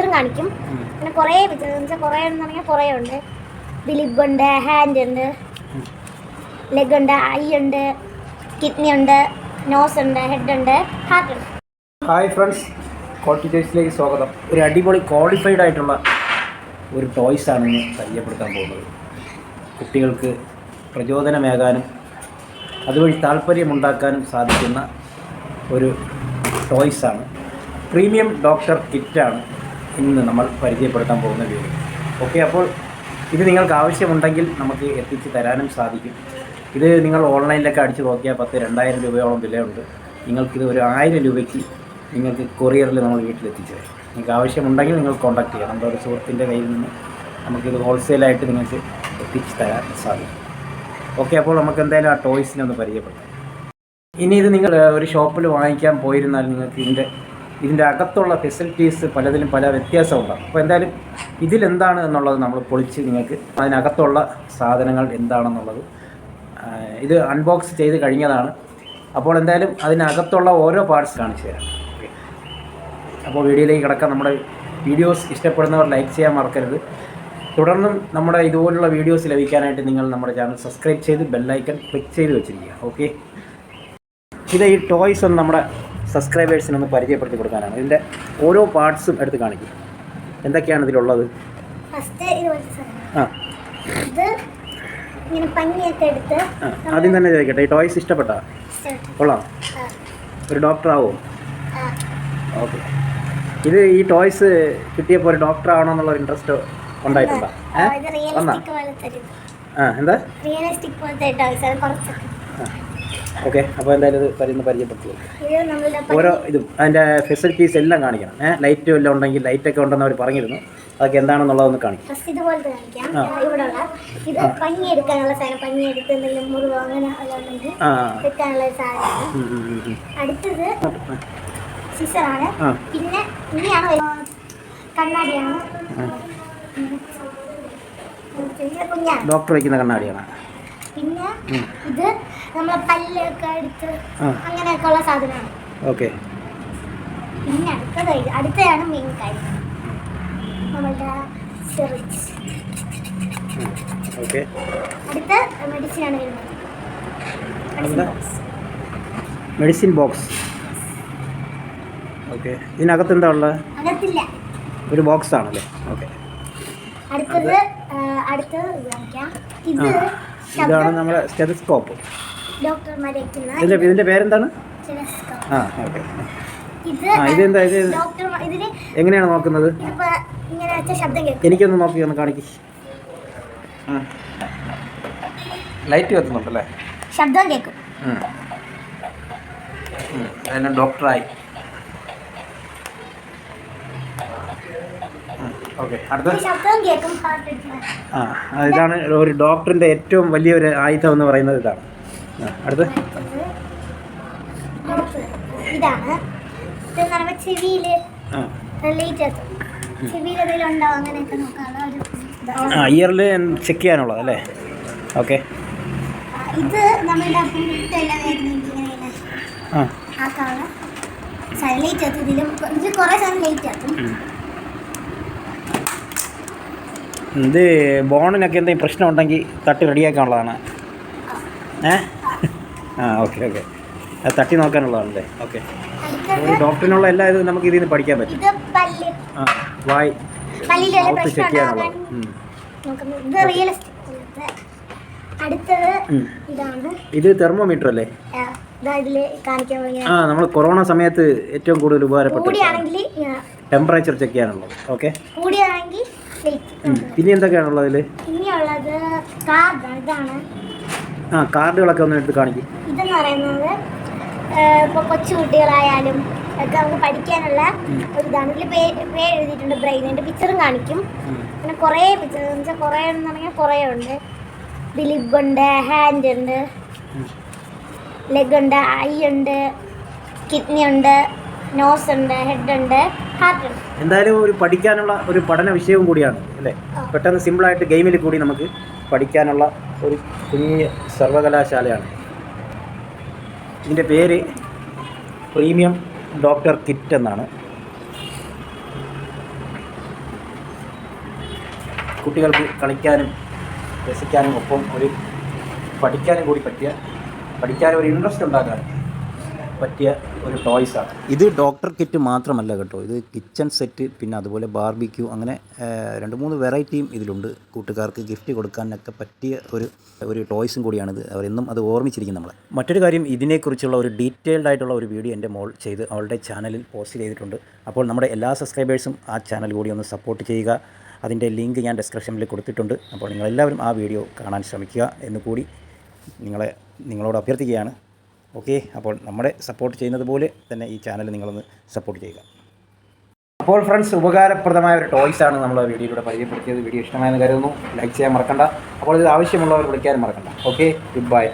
പിക്ചറും കാണിക്കും. പിന്നെ കുറേ പിക്ചർ എന്ന് വെച്ചാൽ കുറേ എന്ന് പറഞ്ഞാൽ കുറേ ഉണ്ട്. ലിബ് ഉണ്ട്, ഹാൻഡ് ഉണ്ട്, ലെഗ് ഉണ്ട്, ഐ ഉണ്ട്, കിഡ്നി ഉണ്ട്, നോസ് ഉണ്ട്, ഹെഡ് ഉണ്ട്, ഹാർട്ട് ഉണ്ട്. ഹായ് ഫ്രണ്ട്സ്, ക്വാളിറ്റി ടോയ്സിലേക്ക് സ്വാഗതം. ഒരു അടിപൊളി ക്വാളിഫൈഡ് ആയിട്ടുള്ള ഒരു ടോയ്സാണ് ഇന്ന് പരിചയപ്പെടുത്താൻ പോകുന്നത്. കുട്ടികൾക്ക് പ്രചോദനമേകാനും അതുവഴി താല്പര്യമുണ്ടാക്കാനും സാധിക്കുന്ന ഒരു ടോയ്സാണ്. പ്രീമിയം ഡോക്ടർ കിറ്റാണ് ഇന്ന് നമ്മൾ പരിചയപ്പെടുത്താൻ പോകുന്ന വീഡിയോ. ഓക്കെ, അപ്പോൾ ഇത് നിങ്ങൾക്ക് ആവശ്യമുണ്ടെങ്കിൽ നമുക്ക് എത്തിച്ച് തരാനും സാധിക്കും. ഇത് നിങ്ങൾ ഓൺലൈനിലൊക്കെ അടിച്ച് നോക്കിയാൽ 10,000-2000 രൂപയോളം വിലയുണ്ട്. നിങ്ങൾക്കിത് ഒരു 1000 രൂപയ്ക്ക് നിങ്ങൾക്ക് കൊറിയറിൽ നമ്മൾ വീട്ടിലെത്തിച്ചു തരും. നിങ്ങൾക്ക് ആവശ്യമുണ്ടെങ്കിൽ നിങ്ങൾ കോൺടാക്ട് ചെയ്യാം. നമ്മുടെ ഒരു സുഹൃത്തിൻ്റെ കയ്യിൽ നിന്ന് നമുക്കിത് ഹോൾസെയിലായിട്ട് നിങ്ങൾക്ക് എത്തിച്ച് തരാൻ സാധിക്കും. ഓക്കെ, അപ്പോൾ നമുക്ക് എന്തായാലും ആ ടോയ്സിനെ ഒന്ന് പരിചയപ്പെടാം. ഇനി ഇത് നിങ്ങൾ ഒരു ഷോപ്പിൽ വാങ്ങിക്കാൻ പോയിരുന്നാൽ നിങ്ങൾക്ക് ഇതിൻ്റെ അകത്തുള്ള ഫെസിലിറ്റീസ് പലതിലും പല വ്യത്യാസമുണ്ടാകും. അപ്പോൾ എന്തായാലും ഇതിലെന്താണ് എന്നുള്ളത് നമ്മൾ പൊളിച്ച് നിങ്ങൾക്ക് അതിനകത്തുള്ള സാധനങ്ങൾ എന്താണെന്നുള്ളത് ഇത് അൺബോക്സ് ചെയ്ത് കഴിഞ്ഞതാണ്. അപ്പോൾ എന്തായാലും അതിനകത്തുള്ള ഓരോ പാർട്സ് കാണിച്ചു തരാം. അപ്പോൾ വീഡിയോയിലേക്ക് കിടക്കാം. നമ്മുടെ വീഡിയോസ് ഇഷ്ടപ്പെടുന്നവർ ലൈക്ക് ചെയ്യാൻ മറക്കരുത്. തുടർന്നും നമ്മുടെ ഇതുപോലുള്ള വീഡിയോസ് ലഭിക്കാനായിട്ട് നിങ്ങൾ നമ്മുടെ ചാനൽ സബ്സ്ക്രൈബ് ചെയ്ത് ബെല്ലൈക്കൺ ക്ലിക്ക് ചെയ്ത് വെച്ചിരിക്കുക. ഓക്കെ, ഇത് ഈ ടോയ്സ് ഒന്ന് നമ്മുടെ സബ്സ്ക്രൈബേഴ്സിനൊന്ന് പരിചയപ്പെടുത്തി കൊടുക്കാനാണ്. ഇതിൻ്റെ ഓരോ പാർട്സും എടുത്ത് കാണിക്കും. എന്തൊക്കെയാണ് ഇതിലുള്ളത്? ആദ്യം തന്നെ ചോദിക്കട്ടെ, ഈ ടോയ്സ് ഇഷ്ടപ്പെട്ടാ? കൊള്ളാം. ഒരു ഡോക്ടർ ആവോ? ഓക്കെ, ഇത് ഈ ടോയ്സ് കിട്ടിയപ്പോൾ ഒരു ഡോക്ടർ ആവണം എന്നുള്ള ഇൻട്രസ്റ്റ് ഉണ്ടായിട്ടുണ്ടോ? എന്താ? ഓക്കെ, അപ്പോൾ എന്തായാലും ഇത് പരിചയപ്പെടുത്തുക. ഓരോ ഇതും അതിൻ്റെ ഫെസിലിറ്റീസ് എല്ലാം കാണിക്കണം. ലൈറ്റ് എല്ലാം ഉണ്ടെങ്കിൽ ലൈറ്റൊക്കെ ഉണ്ടെന്ന് അവർ പറഞ്ഞിരുന്നു. അതൊക്കെ എന്താണെന്നുള്ളതൊന്ന് കാണിക്കും. പിന്നെ കണ്ണാടിയാണ്, ഡോക്ടർ വയ്ക്കുന്ന കണ്ണാടിയാണ്. പിന്നെ ഇത് നമ്മളെ പല്ലൊക്കെ എടുത്ത് അങ്ങനെയൊക്കെ ഉള്ള സാധനമാണ്. ഓക്കെ, പിന്നെ അടുത്തതാണ് മെയിൻ കാര്യം, നമ്മളുടെ സിറിഞ്ച്. ഓക്കെ, അടുത്ത മെഡിസിനാണ് വരുന്നത്. Medicine box. ഓക്കെ, ഇതിനകത്ത് എന്താ ഉള്ളത്? അകത്തില്ല, ഒരു ബോക്സ് ആണല്ലേ. ഓക്കെ, അടുത്തത് ഇതാണ് നമ്മുടെ സ്റ്റെതസ്കോപ്പ്. ഇതിന്റെ പേരെന്താണ്? ഓക്കെ, ഇതെന്താ? ഇത് എങ്ങനെയാണ് നോക്കുന്നത്? എനിക്കൊന്ന് നോക്കി ഒന്ന് കാണിക്ക്. ലൈറ്റ് കത്തുന്നുണ്ടല്ലേ? ശബ്ദം കേൾക്കും. അതെല്ലാം ഡോക്ടറായി. ഓക്കെ, ഇതാണ് ഒരു ഡോക്ടറിൻ്റെ ഏറ്റവും വലിയൊരു ആയുധം എന്ന് പറയുന്നത്. ഇതാണ് അടുത്ത്. ഇയറിൽ ചെക്ക് ചെയ്യാനുള്ളത് അല്ലേ? ഓക്കെ, ഇത് നമ്മുടെ ഇത് ബോണിനൊക്കെ എന്തെങ്കിലും പ്രശ്നം ഉണ്ടെങ്കിൽ തട്ടി റെഡിയാക്കാനുള്ളതാണ്. ഓക്കെ, അത് തട്ടി നോക്കാനുള്ളതാണല്ലേ. ഓക്കെ, ഡോക്ടറിനുള്ള എല്ലാ ഇതും നമുക്ക് ഇതിൽ നിന്ന് പഠിക്കാൻ പറ്റും. വായ് മൗത്ത് ചെക്ക് ചെയ്യാനുള്ളത്. ഇത് തെർമോമീറ്റർ അല്ലേ? നമ്മൾ കൊറോണ സമയത്ത് ഏറ്റവും കൂടുതൽ ഉപകാരപ്പെട്ടു ടെമ്പറേച്ചർ ചെക്ക് ചെയ്യാനുള്ളത്. ഓക്കെ, പിന്നെ എന്തൊക്കെയാണുള്ളത് ഇതിൽ? കാർഡുകളൊക്കെ ഒന്ന് എടുത്ത് കാണിക്കും. ഇതെന്ന് പറയുന്നത് ഇപ്പോൾ കൊച്ചു കുട്ടികളായാലും ഒക്കെ നമുക്ക് പഠിക്കാനുള്ള ഒരു ഇതാണ്. ഇതിൽ പേര് എഴുതിയിട്ടുണ്ട്, ബ്രെയിനിൻ്റെ പിക്ചറും കാണിക്കും. പിന്നെ കുറേ പിക്ചർ എന്ന് വെച്ചാൽ കുറേ എന്ന് പറഞ്ഞാൽ കുറേ ഉണ്ട്. ലിബ് ഉണ്ട്, ഹാൻഡ് ഉണ്ട്, ലെഗ് ഉണ്ട്, ഐ ഉണ്ട്, കിഡ്നി ഉണ്ട്, നോസ് ഉണ്ട്, ഹെഡ് ഉണ്ട്, ഹാർട്ട് ഉണ്ട്. എന്തായാലും ഒരു പഠിക്കാനുള്ള ഒരു പഠന വിഷയവും കൂടിയാണ് അല്ലേ? പെട്ടെന്ന് സിമ്പിളായിട്ട് ഗെയിമിൽ കൂടി നമുക്ക് പഠിക്കാനുള്ള ഒരു കുഞ്ഞ് സർവകലാശാലയാണ്. ഇതിൻ്റെ പേര് പ്രീമിയം ഡോക്ടർ കിറ്റ് എന്നാണ്. കുട്ടികൾക്ക് കളിക്കാനും രസിക്കാനും ഒപ്പം ഒരു പഠിക്കാനും കൂടി പഠിക്കാനും ഒരു ഇൻട്രസ്റ്റ് ഉണ്ടാക്കാൻ പറ്റിയ ഒരു ടോയ്സാണ് ഇത്. ഡോക്ടർ കിറ്റ് മാത്രമല്ല കേട്ടോ, ഇത് കിച്ചൺ സെറ്റ്, പിന്നെ അതുപോലെ ബാർബിക്യൂ, അങ്ങനെ 2-3 വെറൈറ്റിയും ഇതിലുണ്ട്. കൂട്ടുകാർക്ക് ഗിഫ്റ്റ് കൊടുക്കാനൊക്കെ പറ്റിയ ഒരു ടോയ്സും കൂടിയാണിത്. അവരെന്നും അത് ഓർമ്മിച്ചിരിക്കും നമ്മളെ. മറ്റൊരു കാര്യം, ഇതിനെക്കുറിച്ചുള്ള ഒരു ഡീറ്റെയിൽഡ് ആയിട്ടുള്ള ഒരു വീഡിയോ എൻ്റെ മോൾ ചെയ്ത് അവളുടെ ചാനലിൽ പോസ്റ്റ് ചെയ്തിട്ടുണ്ട്. അപ്പോൾ നമ്മുടെ എല്ലാ സബ്സ്ക്രൈബേഴ്സും ആ ചാനൽ കൂടി ഒന്ന് സപ്പോർട്ട് ചെയ്യുക. അതിൻ്റെ ലിങ്ക് ഞാൻ ഡിസ്ക്രിപ്ഷനിൽ കൊടുത്തിട്ടുണ്ട്. അപ്പോൾ നിങ്ങളെല്ലാവരും ആ വീഡിയോ കാണാൻ ശ്രമിക്കുക എന്ന് കൂടി നിങ്ങളോട് അഭ്യർത്ഥിക്കുകയാണ്. ഓക്കെ, അപ്പോൾ നമ്മുടെ സപ്പോർട്ട് ചെയ്യുന്നത് പോലെ തന്നെ ഈ ചാനൽ നിങ്ങളൊന്ന് സപ്പോർട്ട് ചെയ്യുക. അപ്പോൾ ഫ്രണ്ട്സ്, ഉപകാരപ്രദമായ ഒരു ടോയ്സാണ് നമ്മൾ വീഡിയോയിലൂടെ പരിചയപ്പെടുത്തിയത്. വീഡിയോ ഇഷ്ടമായെന്ന് കരുതുന്നു. ലൈക്ക് ചെയ്യാൻ മറക്കണ്ട. അപ്പോൾ ഇത് ആവശ്യമുള്ളവർ വിളിക്കാനും മറക്കണ്ട. Okay, good bye.